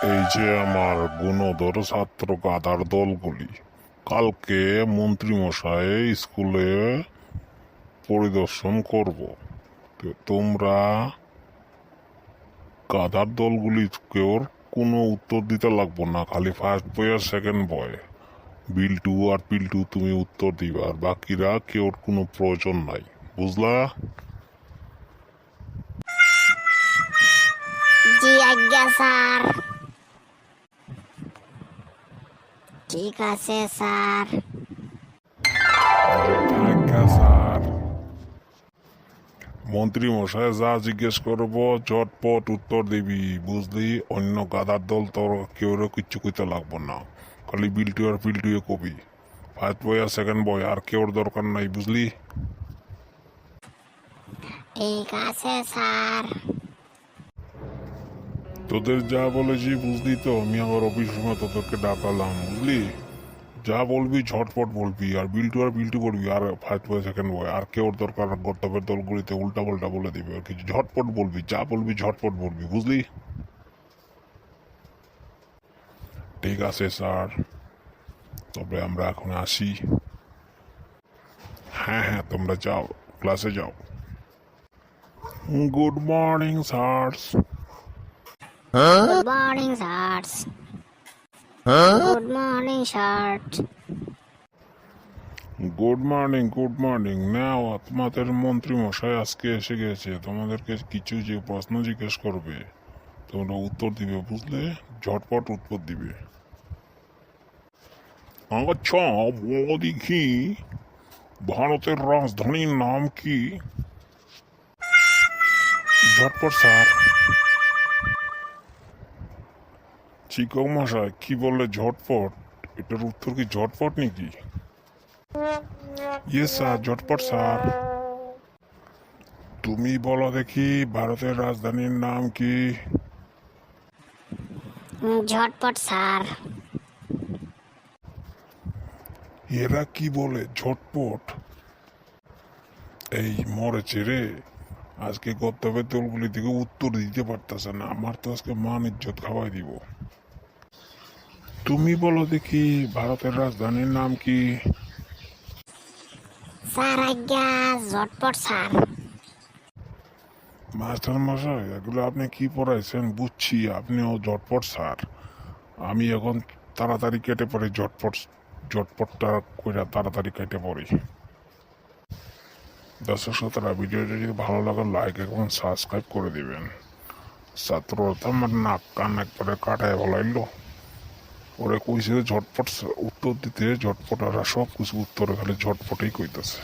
এই যে আমার গুণধর ছাত্র গাধার দলগুলি কালকে মন্ত্রীমশাই স্কুলে পরিদর্শন করব। তো তোমরা গাধার দলগুলি কেউ কোনো উত্তর দিতে লাগবো না, খালি ফার্স্ট বয় আর সেকেন্ড বয় বিল্টু আর পিল্টু তুমি উত্তর দিবা, আর বাকিরা কেউর কোনো প্রয়োজন নাই, বুঝলা? জি আজ্ঞা স্যার। ঠিক আছে স্যার। যথাজ্ঞা স্যার। মন্ত্রী মশাই যা জিজ্ঞেস করবো ঝটপট উত্তর দিবি, বুঝলি? অন্য গাদার দল তোর কেউ কিচ্ছু কইতে লাগবো না, খালি বিল্টু আর পিল্টু কবি। ফার্স্ট বয় আর সেকেন্ড বয় আর কেউর দরকার নাই, বুঝলি? ঠিক আছে স্যার। তোদের যা বলেছি বুঝলি তো? আমি আবার অফিস সময় তোদেরকে ডাকালাম, বুঝলি? যা বলবি ঝটপট বলবি, আর বিল্টু বলবি, আর ফার্স্ট বয় সেকেন্ড বয় আর কেউর দরকার কর্তব্যের দলগুলিতে উল্টা পাল্টা বলে দিবে, আর কিছু ঝটপট বলবি, যা বলবি ঝটপট বলবি, বুঝলি? ঠিক আছে স্যার, তবে আমরা এখন আসি। হ্যাঁ হ্যাঁ, তোমরা যাও, ক্লাসে যাও। Good morning sir. Good morning sir. Good morning sir. Good morning. নাও, তোমাদের মন্ত্রী মশাই আজকে এসে গেছে, তোমাদেরকে কিছু যে প্রশ্ন জিজ্ঞেস করবে তোমরা উত্তর দিবে, বুঝলে? ঝটপট উত্তর দিবে। আচ্ছা, বলো দেখি, ভারতের রাজধানীর নাম কি? ঝটপট স্যার। শিক্ষক মশাই কি বললে ঝটপট? এটার উত্তর কি ঝটপট নাকি? ইয়েস স্যার, ঝটপট স্যার। তুমি বলো দেখি, ভারতের রাজধানীর নাম কি? ঝটপট স্যার। এরা কি বলে ঝটপট? এই মরেছে রে, আজকে কর্তব্যের দলগুলি থেকে উত্তর দিতে পারতেছে না, আমার তো আজকে মান ইজ্জত খাওয়াই দিব। তুমি বলো দেখি, ভারতের রাজধানীর নাম কি? স্যার আজ্ঞা, ঝটপট স্যার। মাস্টার মশাই, এগুলো আপনি কি পড়াইছেন বুঝছি, আপনিও ঝটপট স্যার। আমি এখন তাড়াতাড়ি কেটে পড়ি, ঝটপটটা কইরা তাড়াতাড়ি কেটে পড়ি। দর্শক শ্রোতারা, ভিডিওটা যদি ভালো লাগে লাইক এবং সাবস্ক্রাইব করে দিবেন। ছাত্র আমার নাক কান একবারে কাটায় বলাইলো, ওরা কইছে ঝটপট উত্তর দিতে, ঝটপট, আর সব কিছু উত্তরে খালি ঝটপটেই কইতেছে।